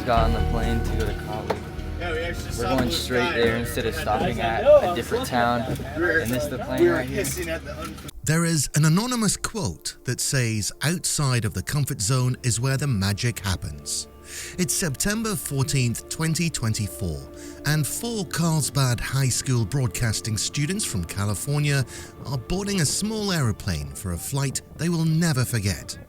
got on the plane to go to Kotlik. We're going straight there instead of stopping at a different town. And this is the plane right here. There is an anonymous quote that says, outside of the comfort zone is where the magic happens. It's September 14th, 2024, and 4 Carlsbad High School broadcasting students from California are boarding a small aeroplane for a flight they will never forget.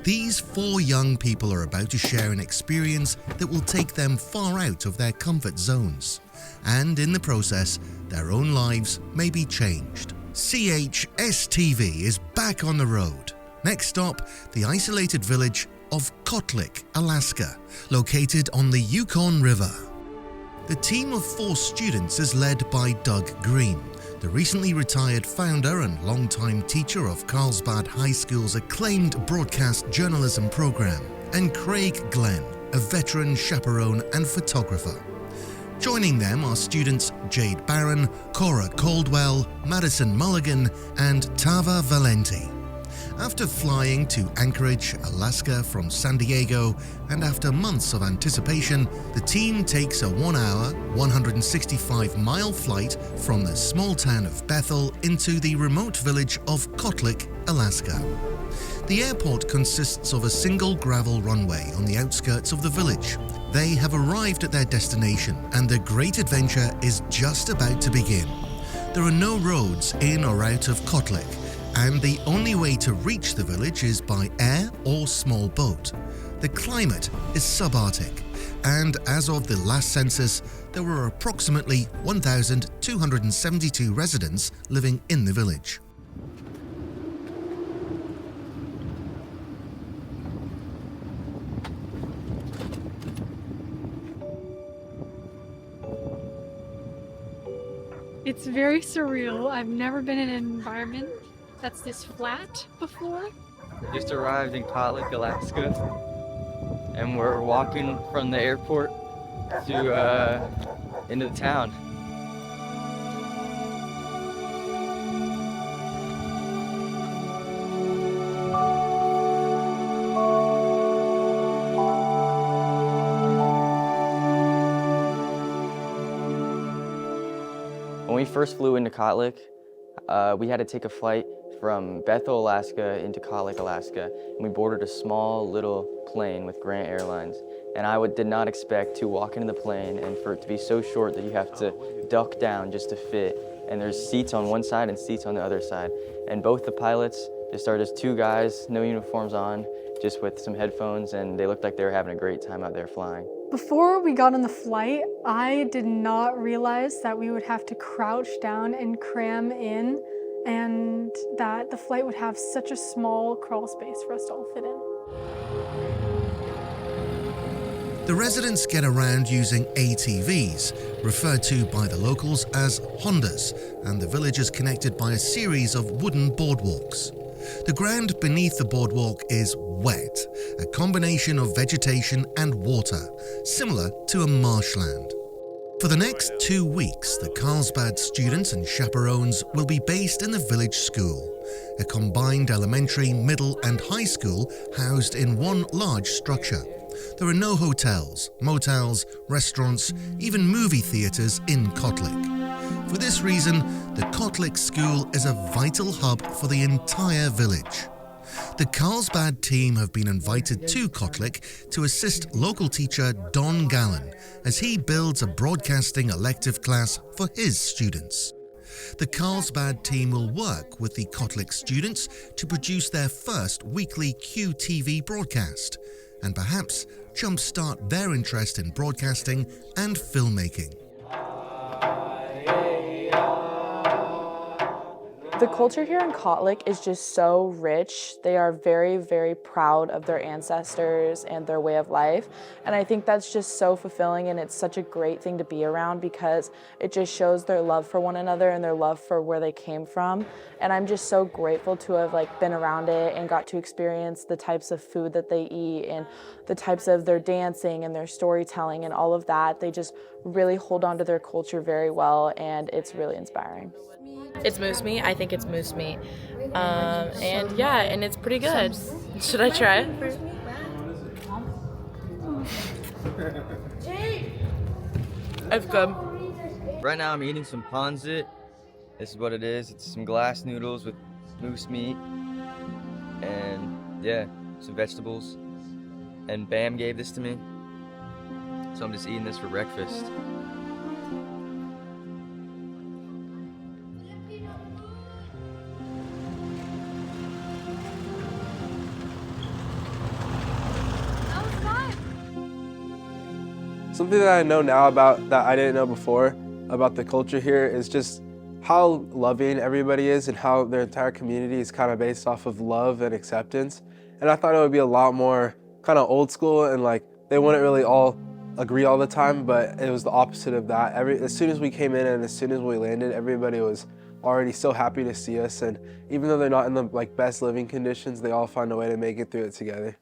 These 4 young people are about to share an experience that will take them far out of their comfort zones, and in the process, their own lives may be changed. CHSTV is back on the road. Next stop, the isolated village of KOTLIK, Alaska, located on the Yukon River. The team of 4 students is led by Doug Green, the recently retired founder and longtime teacher of Carlsbad High School's acclaimed broadcast journalism program, and Craig Glenn, a veteran chaperone and photographer. Joining them are students Jade Barron, Cora Caldwell, Madison Mulligan, and Tava Valenti. After flying to Anchorage, Alaska from San Diego, and after months of anticipation, the team takes a 1-hour, 165-mile flight from the small town of Bethel into the remote village of KOTLIK, Alaska. The airport consists of a single gravel runway on the outskirts of the village. They have arrived at their destination, and the great adventure is just about to begin. There are no roads in or out of KOTLIK, and the only way to reach the village is by air or small boat. The climate is subarctic, and as of the last census, there were approximately 1,272 residents living in the village. It's very surreal. I've never been in an environment that's this flat before. We just arrived in KOTLIK, Alaska, and we're walking from the airport to into the town. When we first flew into KOTLIK, we had to take a flight from Bethel, Alaska into KOTLIK, Alaska, and we boarded a small little plane with Grant Airlines. And I did not expect to walk into the plane and for it to be so short that you have to duck down just to fit. And there's seats on one side and seats on the other side. And both the pilots just are just 2 guys, no uniforms on, just with some headphones, and they looked like they were having a great time out there flying. Before we got on the flight, I did not realize that we would have to crouch down and cram in, and that the flight would have such a small crawl space for us to all fit in. The residents get around using ATVs, referred to by the locals as Hondas, and the village is connected by a series of wooden boardwalks. The ground beneath the boardwalk is wet, a combination of vegetation and water, similar to a marshland. For the next 2 weeks, the Carlsbad students and chaperones will be based in the village school, a combined elementary, middle and high school housed in one large structure. There are no hotels, motels, restaurants, even movie theaters in KOTLIK. For this reason, the KOTLIK school is a vital hub for the entire village. The Carlsbad team have been invited to KOTLIK to assist local teacher Don Gallen as he builds a broadcasting elective class for his students. The Carlsbad team will work with the KOTLIK students to produce their first weekly QTV broadcast and perhaps jumpstart their interest in broadcasting and filmmaking. The culture here in KOTLIK is just so rich. They are very, very proud of their ancestors and their way of life. And I think that's just so fulfilling, and it's such a great thing to be around because it just shows their love for one another and their love for where they came from. And I'm just so grateful to have been around it and got to experience the types of food that they eat and the types of their dancing and their storytelling and all of that. They just really hold on to their culture very well, and it's really inspiring. It's moose meat. I think it's moose meat. And yeah, and it's pretty good. Should I try it? It's good. Right now I'm eating some ponzit. This is what it is. It's some glass noodles with moose meat and yeah, some vegetables. And Bam gave this to me. So I'm just eating this for breakfast. Something that I know now about that I didn't know before about the culture here is just how loving everybody is and how their entire community is kind of based off of love and acceptance. And I thought it would be a lot more kind of old school and like they wouldn't really all agree all the time, but it was the opposite of that. As soon as we came in and as soon as we landed, everybody was already so happy to see us. And even though they're not in the best living conditions, they all find a way to make it through it together.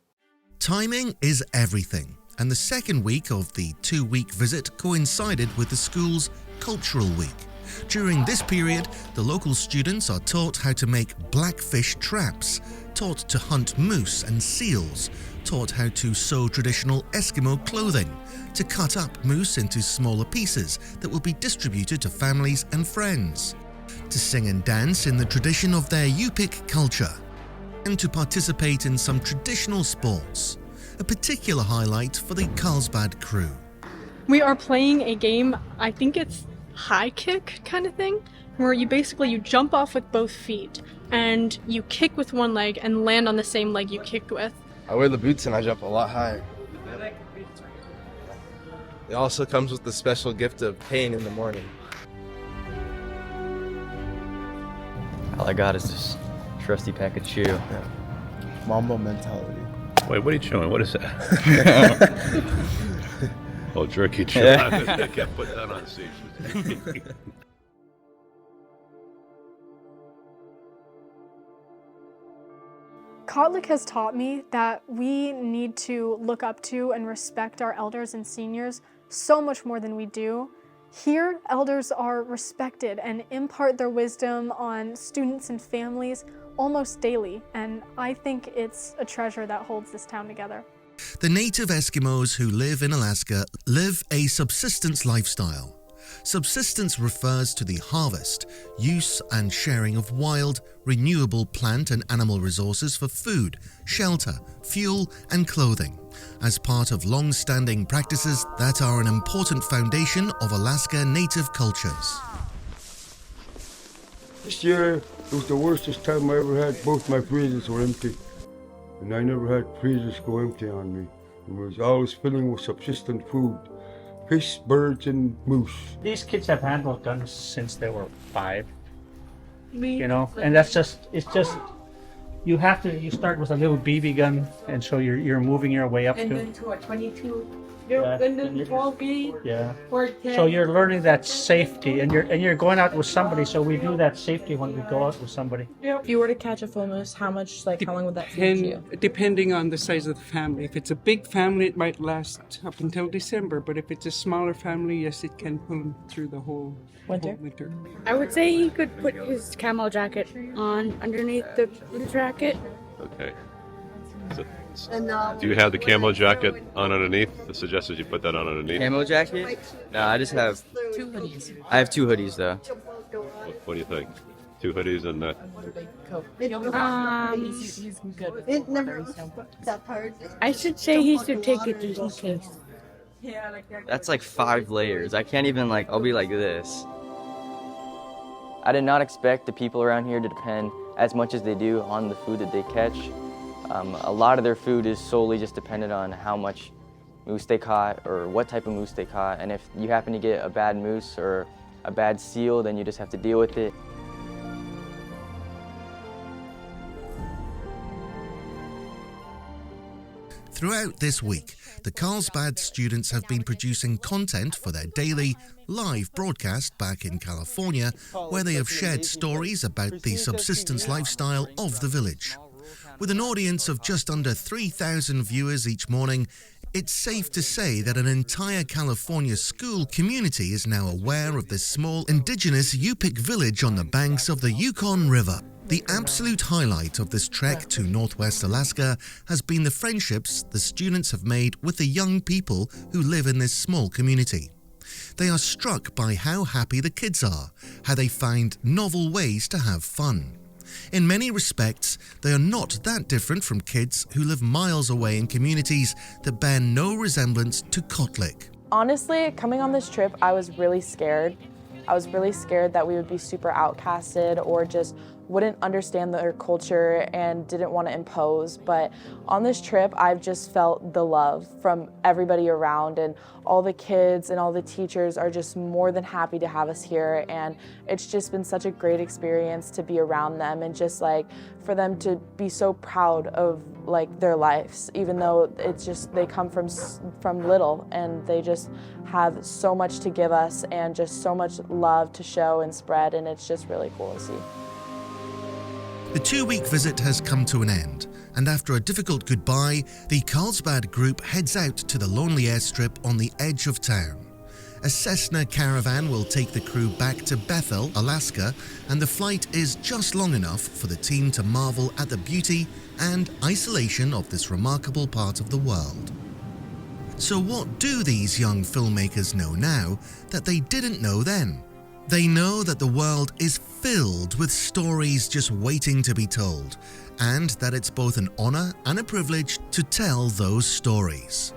Timing is everything, and the second week of the 2-week visit coincided with the school's Cultural Week. During this period, the local students are taught how to make blackfish traps, taught to hunt moose and seals, taught how to sew traditional Eskimo clothing, to cut up moose into smaller pieces that will be distributed to families and friends, to sing and dance in the tradition of their Yupik culture, and to participate in some traditional sports, a particular highlight for the Carlsbad crew. We are playing a game, I think it's high kick kind of thing, where you jump off with both feet and you kick with one leg and land on the same leg you kicked with. I wear the boots and I jump a lot higher. It also comes with the special gift of pain in the morning. All I got is this trusty pack of chew. Yeah. Mamba mentality. Wait, what are you chewing? What is that? Oh, jerky chew. I can't put that on stage. KOTLIK has taught me that we need to look up to and respect our elders and seniors so much more than we do. Here, elders are respected and impart their wisdom on students and families almost daily, and I think it's a treasure that holds this town together. The native Eskimos who live in Alaska live a subsistence lifestyle. Subsistence refers to the harvest, use and sharing of wild, renewable plant and animal resources for food, shelter, fuel and clothing, as part of long-standing practices that are an important foundation of Alaska native cultures. This year was the worstest time I ever had. Both my freezers were empty. And I never had freezers go empty on me. It was always filling with subsistent food. Fish, birds, and moose. These kids have handled guns since they were 5. You know, and it's just, you start with a little BB gun, and so you're moving your way up and to. then to a 22. Yeah, And then 12 gauge. Yeah. Or 10. So you're learning that safety, and you're going out with somebody. So we do that safety when we go out with somebody. If you were to catch a full moose, how long would that take you? Depending on the size of the family. If it's a big family, it might last up until December. But if it's a smaller family, yes, it can pull them through the whole winter. I would say he could put his camo jacket on underneath the jacket. Okay. Do you have the camo jacket on underneath? It suggested you put that on underneath. Camo jacket? No, I just have 2 hoodies. I have 2 hoodies though. What do you think? 2 hoodies and He's good. It never that hard. I should say he should take it just in case. That's like 5 layers. I can't even I'll be like this. I did not expect the people around here to depend as much as they do on the food that they catch. A lot of their food is solely just dependent on how much moose they caught or what type of moose they caught. And if you happen to get a bad moose or a bad seal, then you just have to deal with it. Throughout this week, the Carlsbad students have been producing content for their daily live broadcast back in California, where they have shared stories about the subsistence lifestyle of the village. With an audience of just under 3,000 viewers each morning, it's safe to say that an entire California school community is now aware of this small indigenous Yupik village on the banks of the Yukon River. The absolute highlight of this trek to Northwest Alaska has been the friendships the students have made with the young people who live in this small community. They are struck by how happy the kids are, how they find novel ways to have fun. In many respects, they are not that different from kids who live miles away in communities that bear no resemblance to KOTLIK. Honestly, coming on this trip, I was really scared. I was really scared that we would be super outcasted or just wouldn't understand their culture and didn't want to impose. But on this trip, I've just felt the love from everybody around, and all the kids and all the teachers are just more than happy to have us here. And it's just been such a great experience to be around them and just like for them to be so proud of like their lives, even though it's just they come from little and they just have so much to give us and just so much love to show and spread, and it's just really cool to see. The 2-week visit has come to an end, and after a difficult goodbye, the Carlsbad group heads out to the lonely airstrip on the edge of town. A Cessna Caravan will take the crew back to Bethel, Alaska, and the flight is just long enough for the team to marvel at the beauty and isolation of this remarkable part of the world. So what do these young filmmakers know now that they didn't know then? They know that the world is filled with stories just waiting to be told, and that it's both an honor and a privilege to tell those stories.